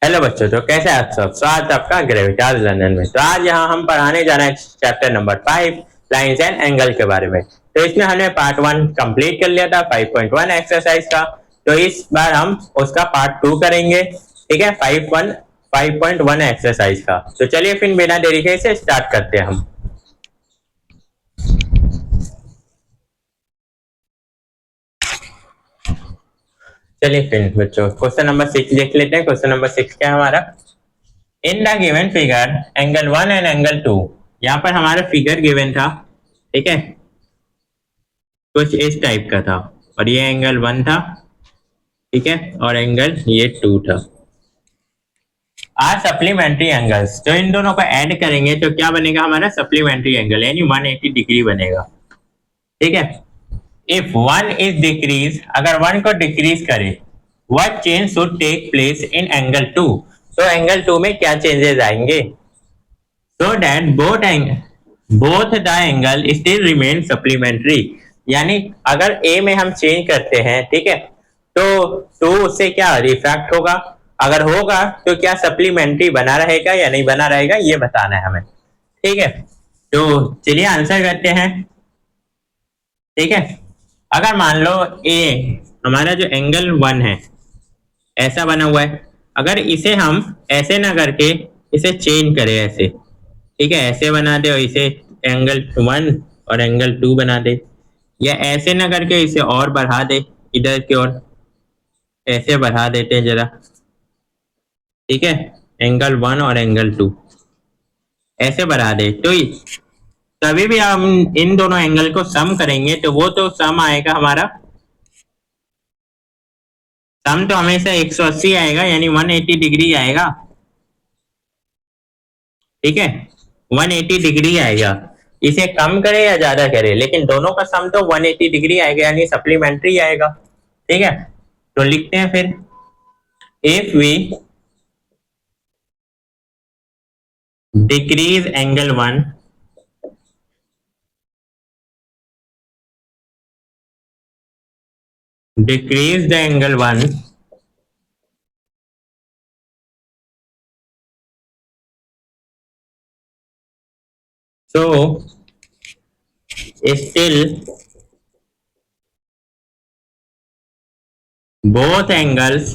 Hello बच्चों, तो कैसे हैं आप सब। स्वागत है आपका ग्रेविटाज लर्नर में। तो आज यहाँ हम पढ़ाने जा रहे हैं chapter number 5 lines and angle के बारे में। तो इसमें हमने पार्ट 1 कंप्लीट कर लिया था 5.1 एक्सरसाइज का। तो इस बार हम उसका पार्ट 2 करेंगे। ठीक है, 5.1 एक्सरसाइज का। तो चलिए फिर बिना देरी के इसे स्टार्ट करते हैं हम। चलिए फिर बच्चों क्वेश्चन नंबर 6 देख लेते हैं। क्वेश्चन नंबर 6 क्या है हमारा। In the given figure angle 1 and angle 2। यहाँ पर हमारा फिगर गिवन था। ठीक है, कुछ इस टाइप का था और ये एंगल 1 था। ठीक है, और एंगल ये 2 था। आर सप्लीमेंट्री एंगल्स, तो इन दोनों को ऐड करेंगे तो क्या बनेगा हमारा सप्लीमेंट्री एंगल, यानी 180 डिग्री बनेगा। ठीक है, इफ 1 इज डिक्रीज, अगर 1 को डिक्रीज करे, what change should take place in angle 2। तो एंगल 2 में क्या चेंजेस आएंगे। So that both the angle still remain supplementary, यानी अगर ए में हम चेंज करते हैं, ठीक है, तो 2 उससे क्या रिफ्रैक्ट होगा। अगर होगा तो क्या सप्लीमेंट्री बना रहेगा या नहीं बना रहेगा, ये बताना है हमें। ठीक है, तो चलिए आंसर करते हैं। ठीक है, अगर मान लो ए हमारा जो एंगल 1 है ऐसा बना हुआ है, अगर इसे हम ऐसे ना करके इसे चेंज करें ऐसे, ठीक है, ऐसे बना दे और इसे एंगल 1 और एंगल 2 बना दे, या ऐसे ना करके इसे और बढ़ा दे इधर की ओर, ऐसे बढ़ा देते हैं जरा। ठीक है, एंगल 1 और एंगल 2 ऐसे बढ़ा दे, तो तभी भी हम इन दोनों एंगल को सम करेंगे तो वो तो सम आएगा हमारा, सम तो हमेशा 180 आएगा, यानी 180 डिग्री आएगा। ठीक है, 180 डिग्री आएगा। इसे कम करे या ज्यादा करे, लेकिन दोनों का सम तो 180 डिग्री आएगा, यानी सप्लीमेंट्री आएगा। ठीक है, तो लिखते हैं फिर, if we decrease angle 1 decrease the angle 1, so still both angles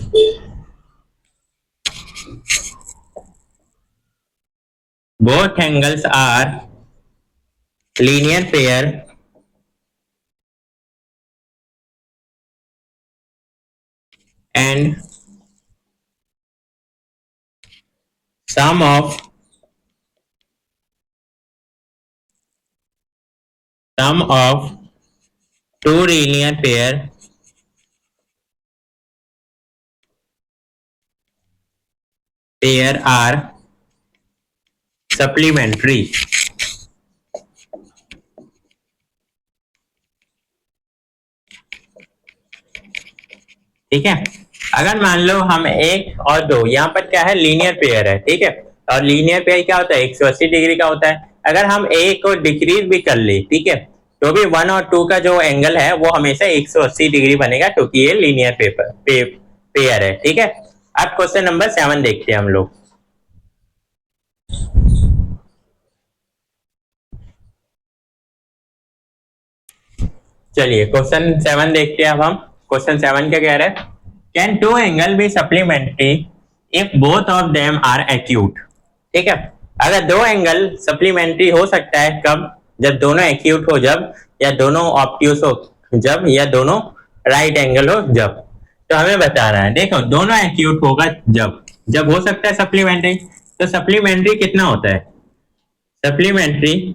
are linear pair and sum of two linear pair are supplementary। ठीक है, अगर मान लो हम 1 और 2, यहाँ पर क्या है लीनियर पेयर है। ठीक है, और लीनियर पेयर क्या होता है 180 डिग्री का होता है। अगर हम ए को डिक्रीज भी कर ले, ठीक है, तो भी 1 और 2 का जो एंगल है वो हमेशा 180 डिग्री बनेगा, क्योंकि ये लीनियर पेयर है। ठीक है, अब क्वेश्चन नंबर 7 देखते हैं हम लोग। चलिए क्वेश्चन 7 देखते हैं अब हम। क्वेश्चन 7 क्या कह रहा है, can two angle be supplementary if both of them are acute. ठीक है, अगर दो एंगल सप्लीमेंट्री हो सकता है कब, जब दोनों एक्यूट हो, जब, या दोनों ऑब्ट्यूस हो जब, या दोनों राइट एंगल हो जब। तो हमें बताना है, देखो दोनों एक्यूट होगा जब, जब हो सकता है सप्लीमेंट्री। तो सप्लीमेंट्री कितना होता है, सप्लीमेंट्री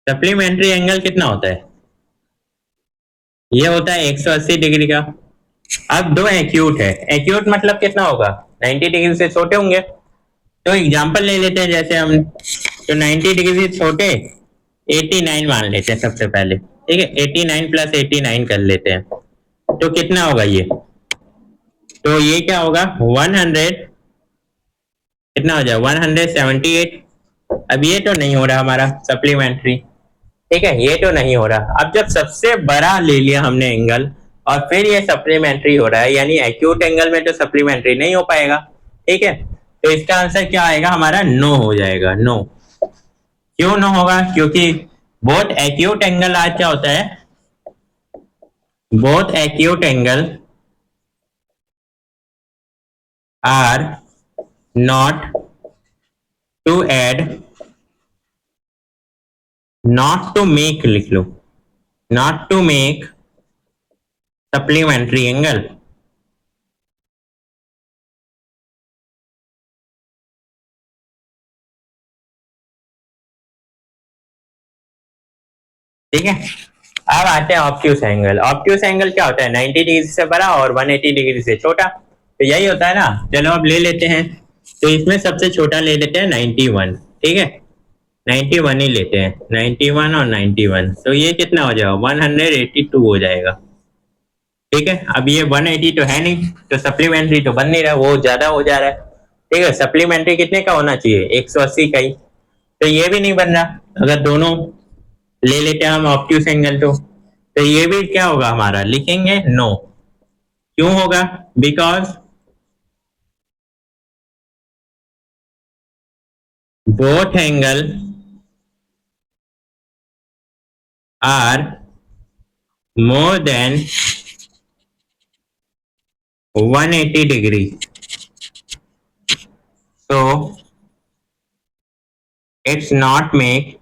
सप्लीमेंट्री एंगल कितना होता है, ये होता है 180 डिग्री का। अब दो एक्यूट है, एक्यूट मतलब कितना होगा 90 डिग्री से छोटे होंगे। तो एग्जांपल ले लेते हैं, जैसे हम तो 90 डिग्री से छोटे 89 मान लेते हैं सबसे पहले। ठीक है, 89 प्लस 89 कर लेते हैं, तो कितना होगा ये, तो ये क्या होगा 100, कितना हो जाए 178। अब ये तो नहीं हो रहा हमारा सप्लीमेंट्री। ठीक है, ये तो नहीं हो रहा। अब जब सबसे बड़ा ले लिया हमने एंगल, और फिर ये सप्लीमेंट्री हो रहा है, यानी एक्यूट एंगल में तो सप्लीमेंट्री नहीं हो पाएगा। ठीक है, तो इसका आंसर क्या आएगा हमारा? नो हो जाएगा, नो। क्यों नो होगा? क्योंकि बोथ एक्यूट एंगल आज क्या होता है, both acute angle are not to add, not to make लिख लो, not to make supplementary angle. ठीक है, अब आते हैं ऑब्ट्यूस एंगल। ऑब्ट्यूस एंगल क्या होता है? 90 डिग्री से बड़ा और 180 डिग्री से छोटा, तो यही होता है ना। चलो अब ले लेते हैं, तो इसमें सबसे छोटा ले लेते हैं 91। ठीक है, 91 ही लेते हैं, 91 और 91, तो ये कितना हो जाएगा? 182 हो जाएगा। ठीक है, अब ये 180 तो है नहीं, तो सप्लीमेंट्री तो बन नहीं रहा, वो ज्यादा हो जा रहा है। ठीक है, सप्लीमेंट्री कितने का होना चाहिए? 180 का ही, तो ये भी नहीं बन रहा। अगर दोनों ले लेते हैं हम ऑब्ट्यूस एंगल, तो ये भी क्या होगा हमारा? लिखेंगे नो। क्यों होगा? Because both angle are more than 180 degree, so it's not make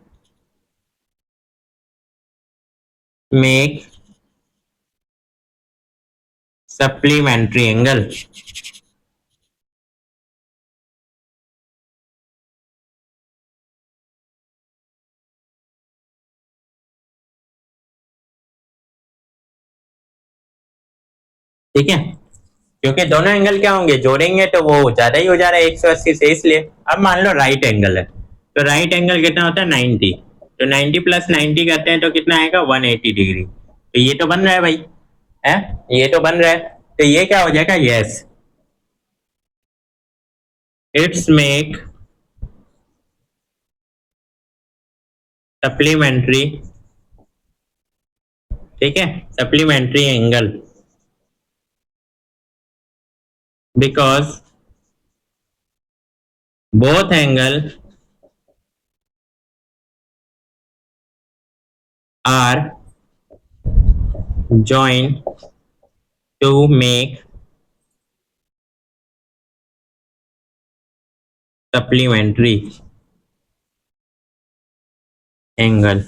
supplementary angle। ठीक है, क्योंकि दोनों एंगल क्या होंगे, जोड़ेंगे तो वो ज्यादा ही हो जा रहा है 180 से, इसलिए। अब मान लो राइट एंगल है, तो राइट एंगल कितना होता है? 90, तो 90 प्लस 90 करते हैं तो कितना आएगा? 180 डिग्री। तो ये तो बन रहा है भाई, है, ये तो बन रहा है, तो ये क्या हो जाएगा? Yes, it's make supplementary. ठीक है, supplementary angle, because both angle are joined to make supplementary angle.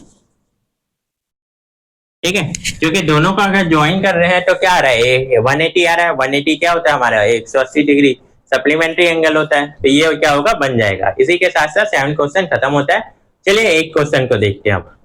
ठीक है, क्योंकि दोनों को अगर ज्वाइन कर रहे हैं तो क्या आ रहा है? 180 आ रहा है। 180 क्या होता है हमारा? 180 डिग्री सप्लीमेंट्री एंगल होता है, तो ये क्या होगा? बन जाएगा। इसी के साथ साथ 7 क्वेश्चन खत्म होता है। चलिए एक क्वेश्चन को देखते हैं अब।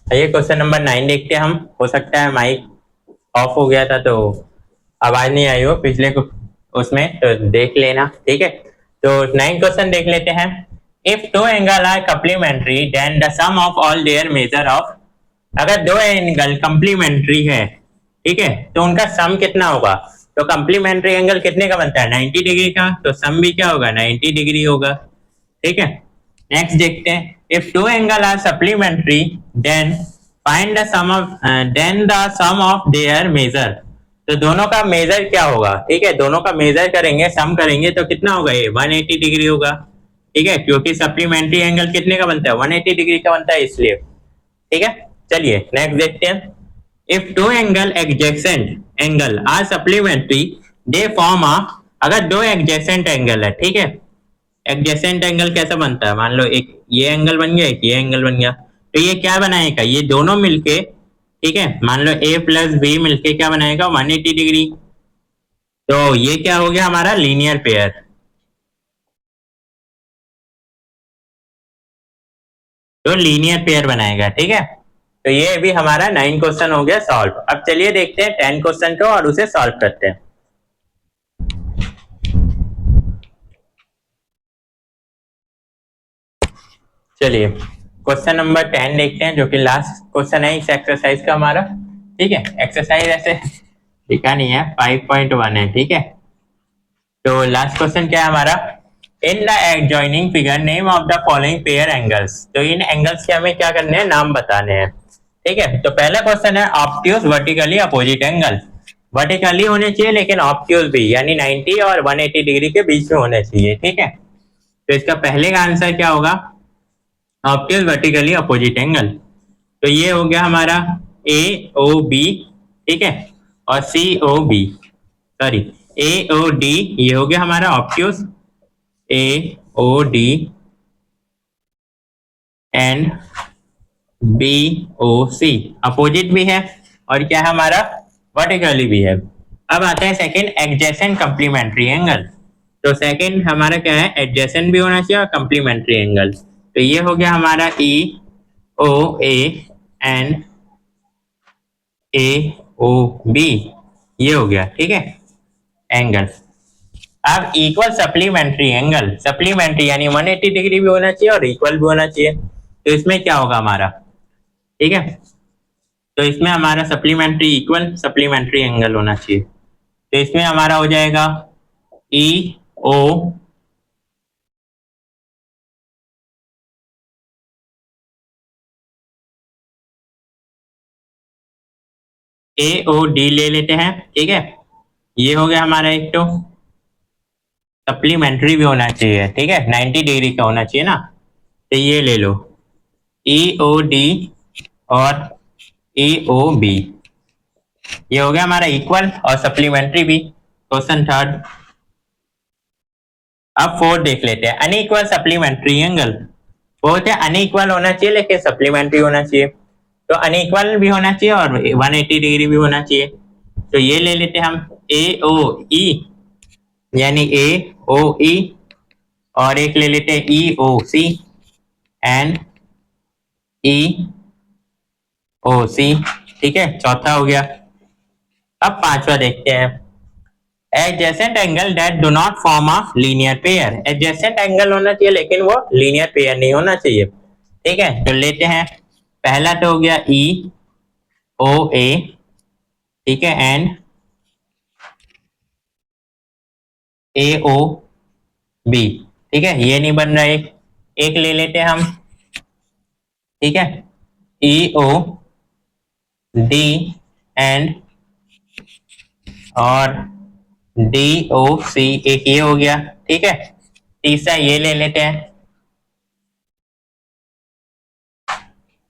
ये क्वेश्चन नंबर 9 देखते हैं हम। हो सकता है माइक ऑफ हो गया था तो आवाज नहीं आई हो पिछले उसमें, तो देख लेना, ठीक है। तो 9 क्वेश्चन देख लेते हैं। If two angle are complementary then the sum of all their measure of. अगर दो एंगल कम्प्लीमेंट्री है, ठीक है, तो उनका सम कितना होगा? तो कम्प्लीमेंट्री एंगल कितने का बनता है? 90 डिग्री का, तो सम भी क्या होगा? 90 डिग्री होगा, ठीक है। नेक्स्ट देखते हैं, if two angle are supplementary then find the sum of then the sum of their measure. तो दोनों का मेजर क्या होगा? ठीक है, दोनों का मेजर करेंगे, सम करेंगे तो कितना होगा? ये 180 डिग्री होगा, ठीक है, क्योंकि सप्लीमेंट्री एंगल कितने का बनता है? 180 डिग्री का बनता है, इसलिए, ठीक है। चलिए नेक्स्ट देखते हैं। If two angle adjacent angle are supplementary they form a. अगर दो एडजेसेंट एंगल है, ठीक है, एडजेसेंट एंगल कैसा बनता है? मान लो एक ये एंगल बन गया, एक ये एंगल बन गया, तो ये क्या बनाएगा? ये दोनों मिलके, ठीक है, मान लो ए प्लस बी मिलके क्या बनाएगा? 180 डिग्री। तो ये क्या हो गया हमारा? Linear pair. तो लीनियर पेयर बनाएगा, ठीक है। तो ये भी हमारा 9 क्वेश्चन हो गया सॉल्व। अब चलिए देखते हैं 10 क्वेश्चन को और उसे सॉल्व करते हैं। चलिए क्वेश्चन नंबर 10 देखते हैं, जो कि लास्ट क्वेश्चन है इस एक्सरसाइज का हमारा, ठीक है। एक्सरसाइज ऐसे लिखा नहीं है, 5.1 है, ठीक है। तो लास्ट क्वेश्चन क्या है हमारा? In the adjoining figure name of the following pair angles. तो इन एंगल्स के हमें क्या करने हैं? नाम बताने हैं, ठीक है। तो पहला क्वेश्चन है obtuse vertically opposite angle. Vertically होने चाहिए लेकिन ऑब्ट्यूज भी, यानी 90 और 180 डिग्री के बीच में होने चाहिए, ठीक है। तो इसका पहले का आंसर क्या होगा? Obtuse vertically opposite angle. तो ये हो गया हमारा ए ओ बी, ठीक है, और C O B, sorry, A O D, ये हो गया हमारा obtuse, A O D and B O C. Opposite भी है और क्या है हमारा? वर्टिकली भी है। अब आता है सेकंड, एडजेसेंट कंप्लीमेंट्री एंगल। तो सेकंड हमारा क्या है? एडजेसेंट भी होना चाहिए और कंप्लीमेंट्री एंगल। तो ये हो गया हमारा ई ओ A and A O B, ये हो गया, ठीक है, एंगल। अब इक्वल सप्लीमेंट्री एंगल, सप्लीमेंट्री यानी 180 डिग्री भी होना चाहिए और इक्वल भी होना चाहिए। तो इसमें क्या होगा हमारा? ठीक है, तो इसमें हमारा सप्लीमेंट्री इक्वल सप्लीमेंट्री एंगल होना चाहिए। तो इसमें हमारा हो जाएगा ई ओ ए ओ डी ले लेते हैं, ठीक है। ये हो गया हमारा एक, तो सप्लीमेंट्री भी होना चाहिए, ठीक है, 90 डिग्री का होना चाहिए ना। तो ये ले लो, ई ओ डी और ई ओ बी, ये हो गया हमारा इक्वल और सप्लीमेंट्री भी। Question third. अब फोर्थ देख लेते हैं, अनइक्वल सप्लीमेंट्री एंगल। फोर्थ है अनइक्वल होना चाहिए लेकिन सप्लीमेंट्री होना चाहिए। तो अनइक्वल भी होना चाहिए और 180 डिग्री भी होना चाहिए। तो ये ले लेते हैं हम, ए ओ ई, यानी ए ओ ई, और एक ले लेते हैं ई ओ सी एंड ई ओ सी, ठीक है, चौथा हो गया। अब पांचवा देखते हैं, adjacent angle that do not form a linear pair. Adjacent angle होना चाहिए लेकिन वो लीनियर पेयर नहीं होना चाहिए, ठीक है। तो लेते हैं, पहला तो हो गया ई ओ ए, ठीक है, एंड ए ओ बी, ठीक है, ये नहीं बन रहा। एक एक ले लेते हैं हम, ठीक है, ई ओ डी एंड और डी ओ सी, एक ये हो गया, ठीक है। तीसरा ये ले लेते हैं,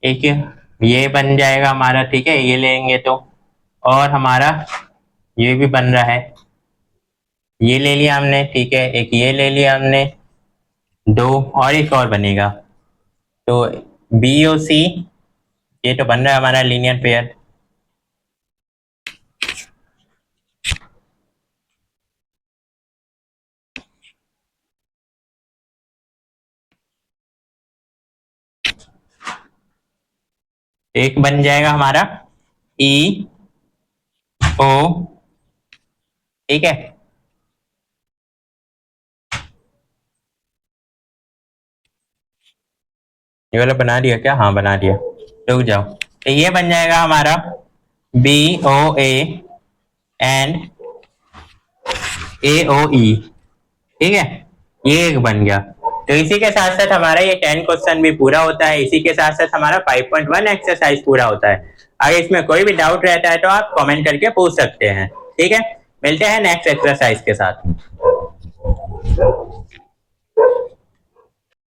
एक ये बन जाएगा हमारा, ठीक है, ये लेंगे तो। और हमारा ये भी बन रहा है, ये ले लिया हमने, ठीक है, एक ये ले लिया हमने, दो और एक और बनेगा। तो बी ओ सी, ये तो बन रहा है हमारा लीनियर पेयर। एक बन जाएगा हमारा ई ओ, ठीक है। ये वाला बना दिया क्या? हाँ बना दिया, रुक जाओ। तो ये बन जाएगा हमारा बी ओ ए एंड ए ओ ई, ठीक है। ये एक बन गया। तो इसी के साथ साथ हमारा ये 10 क्वेश्चन भी पूरा होता है। इसी के साथ साथ हमारा 5.1 एक्सरसाइज पूरा होता है। अगर इसमें कोई भी डाउट रहता है तो आप कमेंट करके पूछ सकते हैं, ठीक है। मिलते हैं नेक्स्ट एक्सरसाइज के साथ।